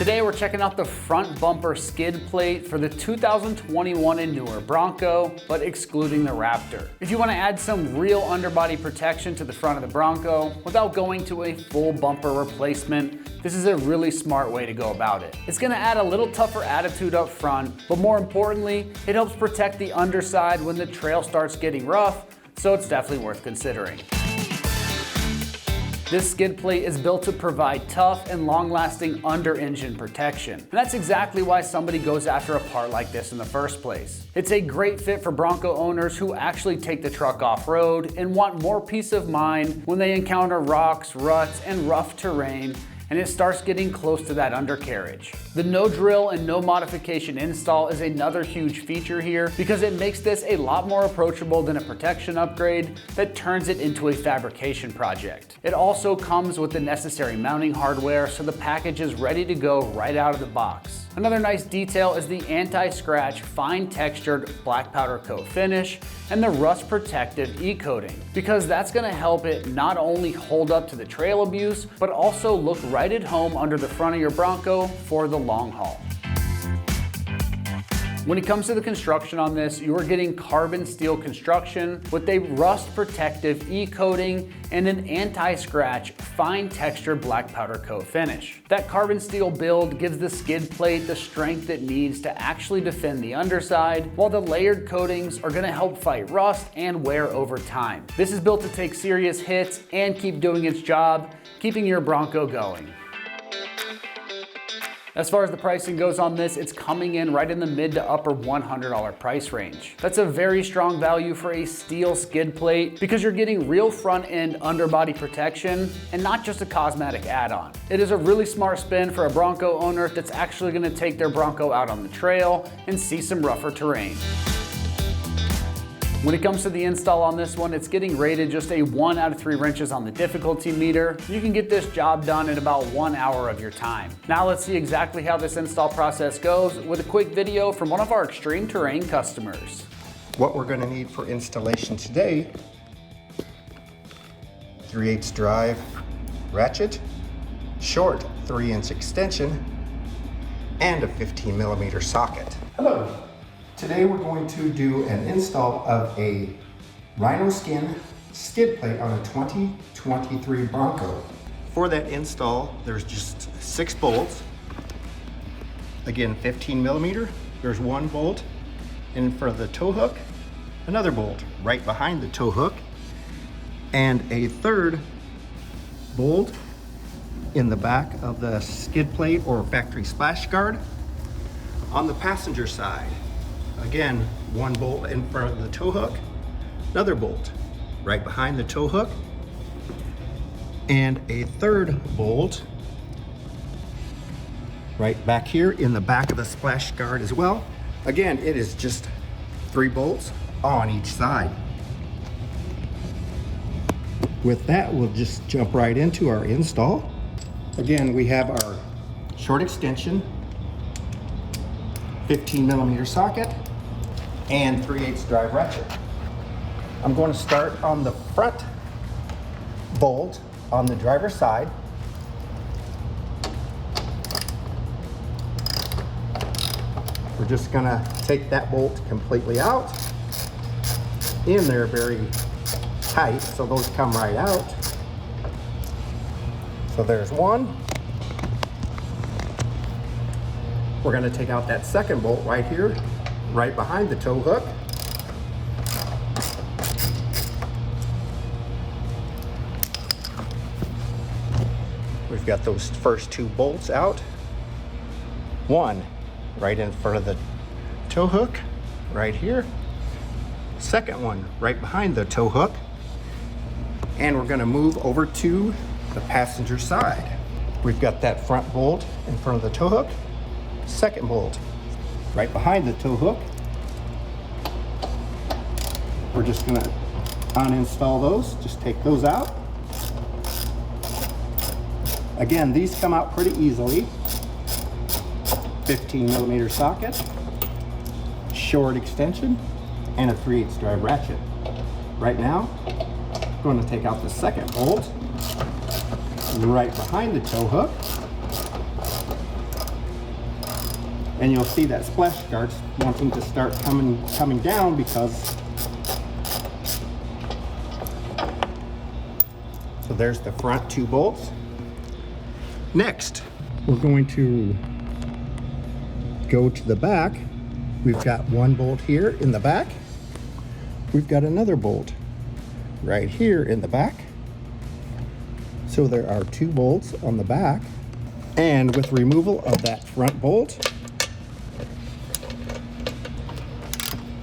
Today we're checking out the front bumper skid plate for the 2021 and newer Bronco, but excluding the Raptor. If you want to add some real underbody protection to the front of the Bronco without going to a full bumper replacement, this is a really smart way to go about it. It's going to add a little tougher attitude up front, but more importantly, it helps protect the underside when the trail starts getting rough, so it's definitely worth considering. This skid plate is built to provide tough and long-lasting under-engine protection. And that's exactly why somebody goes after a part like this in the first place. It's a great fit for Bronco owners who actually take the truck off-road and want more peace of mind when they encounter rocks, ruts, and rough terrain, and it starts getting close to that undercarriage. The no drill and no modification install is another huge feature here because it makes this a lot more approachable than a protection upgrade that turns it into a fabrication project. It also comes with the necessary mounting hardware, so the package is ready to go right out of the box. Another nice detail is the anti-scratch, fine textured black powder coat finish and the rust protective e-coating, because that's going to help it not only hold up to the trail abuse, but also look right at home under the front of your Bronco for the long haul. When it comes to the construction on this, you are getting carbon steel construction with a rust protective e-coating and an anti-scratch, fine textured black powder coat finish. That carbon steel build gives the skid plate the strength it needs to actually defend the underside, while the layered coatings are going to help fight rust and wear over time. This is built to take serious hits and keep doing its job, keeping your Bronco going. As far as the pricing goes on this, it's coming in right in the mid to upper $100 price range. That's a very strong value for a steel skid plate because you're getting real front end underbody protection and not just a cosmetic add-on. It is a really smart spin for a Bronco owner that's actually going to take their Bronco out on the trail and see some rougher terrain. When it comes to the install on this one, it's getting rated just a 1 out of 3 wrenches on the difficulty meter. You can get this job done in about 1 hour of your time. Now let's see exactly how this install process goes with a quick video from one of our ExtremeTerrain customers. What we're going to need for installation today: 3/8 drive ratchet, short 3-inch extension, and a 15mm socket. Hello. Today we're going to do an install of a rhino skin skid plate on a 2023 Bronco. For that install, there's just 6 bolts. Again, 15mm. There's 1 bolt in front of the tow hook, another bolt right behind the tow hook, and a 3rd bolt in the back of the skid plate or factory splash guard on the passenger side. Again, 1 bolt in front of the tow hook, another bolt right behind the tow hook, and a 3rd bolt right back here in the back of the splash guard as well. Again, it is just 3 bolts on each side. With that, we'll just jump right into our install. Again, we have our short extension, 15mm socket, and 3/8 drive ratchet. I'm going to start on the front bolt on the driver's side. We're just going to take that bolt completely out. In there very tight, so those come right out. So there's 1. We're going to take out that 2nd bolt right here, right behind the tow hook. We've got those first 2 bolts out. 1 right in front of the tow hook, right here. 2nd one right behind the tow hook. And we're going to move over to the passenger side. We've got that front bolt in front of the tow hook. 2nd bolt right behind the tow hook. We're just going to uninstall those, just take those out. Again, these come out pretty easily. 15mm socket, short extension, and a 3/8 drive ratchet. Right now, I'm going to take out the 2nd bolt right behind the tow hook. And you'll see that splash guard's wanting to start coming down because. So there's the front 2 bolts. Next, we're going to go to the back. We've got 1 bolt here in the back. We've got another bolt right here in the back. So there are 2 bolts on the back. And with removal of that front bolt,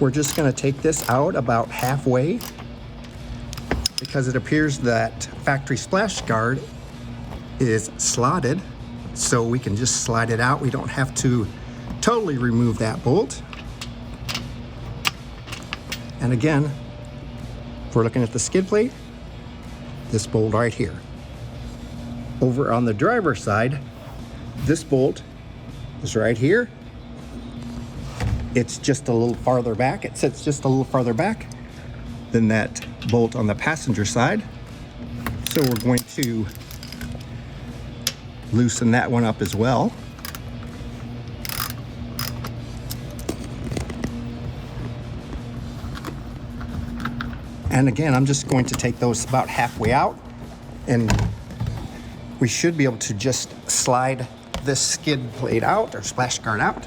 we're just going to take this out about halfway because it appears that factory splash guard is slotted, so we can just slide it out. We don't have to totally remove that bolt. And again, if we're looking at the skid plate, this bolt right here. Over on the driver's side, this bolt is right here. It's just a little farther back. It sits just a little farther back than that bolt on the passenger side. So we're going to loosen that one up as well. And again, I'm just going to take those about halfway out, and we should be able to just slide this skid plate out, or splash guard out.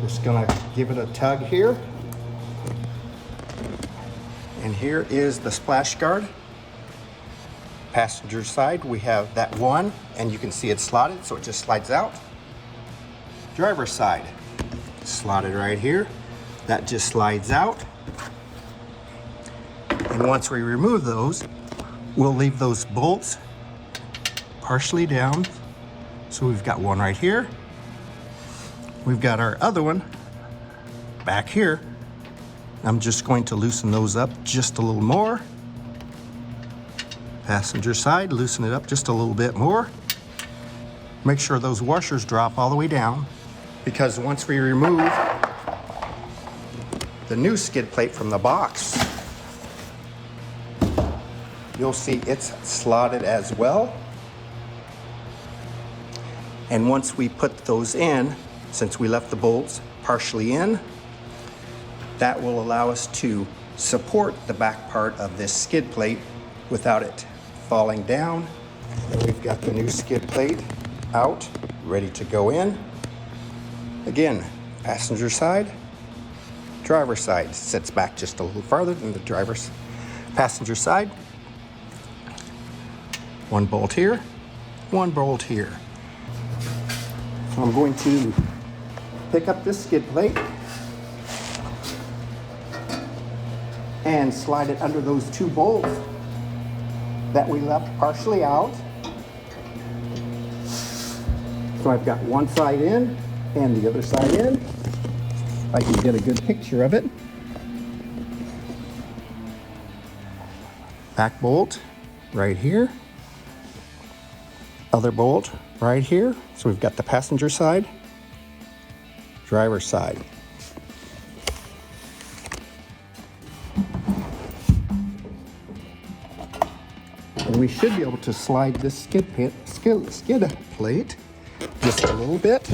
Just gonna give it a tug here. And here is the splash guard. Passenger side, we have that one, and you can see it's slotted, so it just slides out. Driver's side, slotted right here. That just slides out. And once we remove those, we'll leave those bolts partially down. So we've got one right here. We've got our other one back here. I'm just going to loosen those up just a little more. Passenger side, loosen it up just a little bit more. Make sure those washers drop all the way down, because once we remove the new skid plate from the box, you'll see it's slotted as well. And once we put those in, since we left the bolts partially in, that will allow us to support the back part of this skid plate without it falling down. And we've got the new skid plate out, ready to go in. Again, passenger side, driver's side sits back just a little farther than the passenger side. One bolt here, one bolt here. So I'm going to pick up this skid plate and slide it under those 2 bolts that we left partially out. So I've got one side in and the other side in. If I can get a good picture of it. Back bolt right here. Other bolt right here. So we've got the passenger side, driver's side. And we should be able to slide this skid plate just a little bit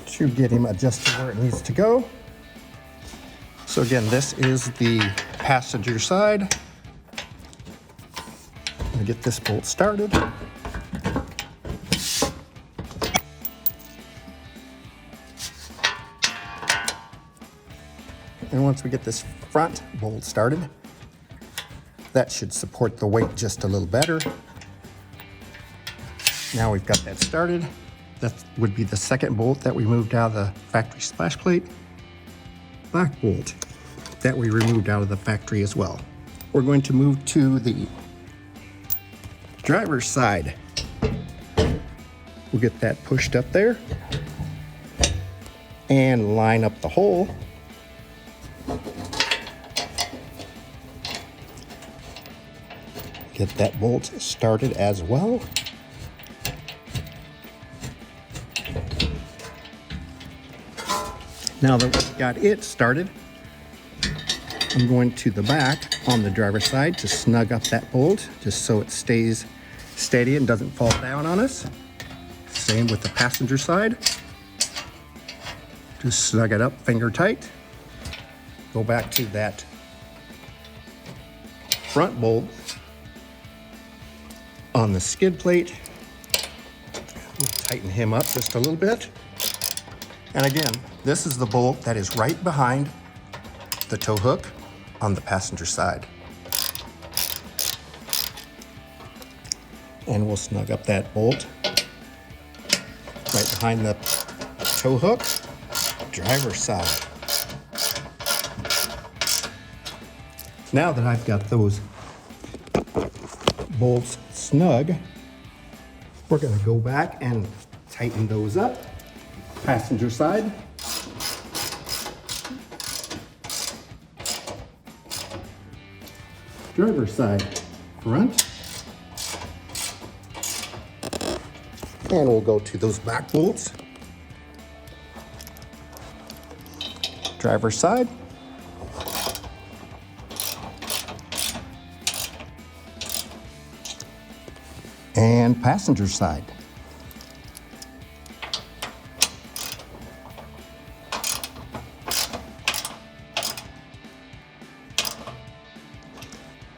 to get him adjusted where it needs to go. So again, this is the passenger side. I'm gonna get this bolt started. And once we get this front bolt started, that should support the weight just a little better. Now we've got that started. That would be the second bolt that we moved out of the factory splash plate. Back bolt that we removed out of the factory as well. We're going to move to the driver's side. We'll get that pushed up there and line up the hole. Get that bolt started as well. Now that we've got it started, I'm going to the back on the driver's side to snug up that bolt just so it stays steady and doesn't fall down on us. Same with the passenger side. Just snug it up, finger tight. Go back to that front bolt on the skid plate. We'll tighten him up just a little bit. And again, this is the bolt that is right behind the tow hook on the passenger side. And we'll snug up that bolt right behind the tow hook, driver's side. Now that I've got those bolts snug, we're going to go back and tighten those up. Passenger side. Driver's side, front. And we'll go to those back bolts. Driver's side. And passenger side.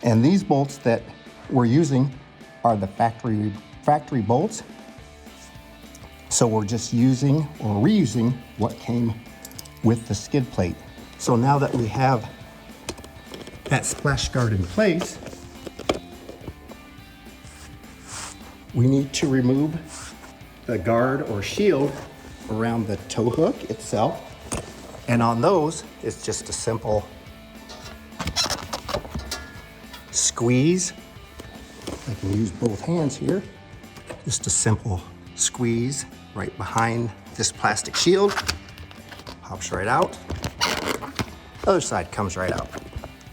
And these bolts that we're using are the factory bolts. So we're just using or reusing what came with the skid plate. So now that we have that splash guard in place, we need to remove the guard or shield around the tow hook itself. And on those, it's just a simple squeeze. I can use both hands here. Just a simple squeeze right behind this plastic shield. Pops right out. Other side comes right out.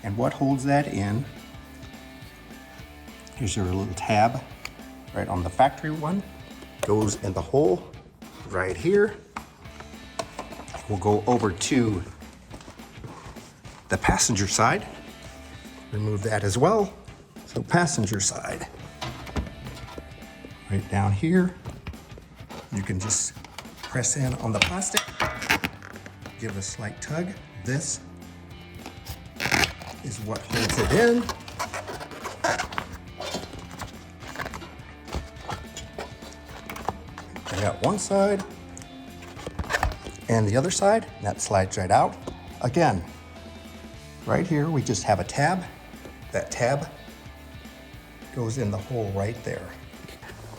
And what holds that in, here's your little tab right on the factory one. Goes in the hole right here. We'll go over to the passenger side. Remove that as well. So passenger side, right down here. You can just press in on the plastic, give a slight tug. This is what holds it in. I got one side and the other side, that slides right out. Again, right here, we just have a tab. That tab goes in the hole right there.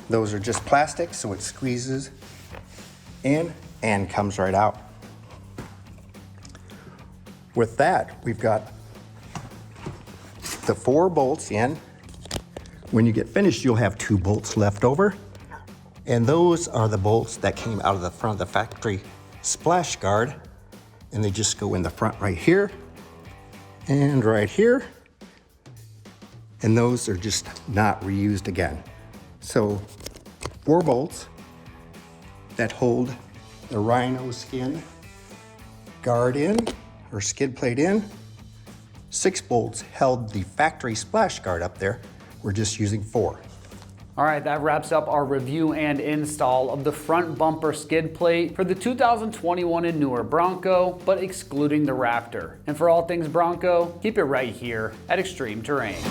Those are just plastic, so it squeezes in and comes right out. With that, we've got the 4 bolts in. When you get finished, you'll have 2 bolts left over. And those are the bolts that came out of the front of the factory splash guard. And they just go in the front right here and right here. And those are just not reused again. So 4 bolts that hold the rhino skin guard in or skid plate in. 6 bolts held the factory splash guard up there. We're just using 4. All right, that wraps up our review and install of the front bumper skid plate for the 2021 and newer Bronco, but excluding the Raptor. And for all things Bronco, keep it right here at Extreme Terrain.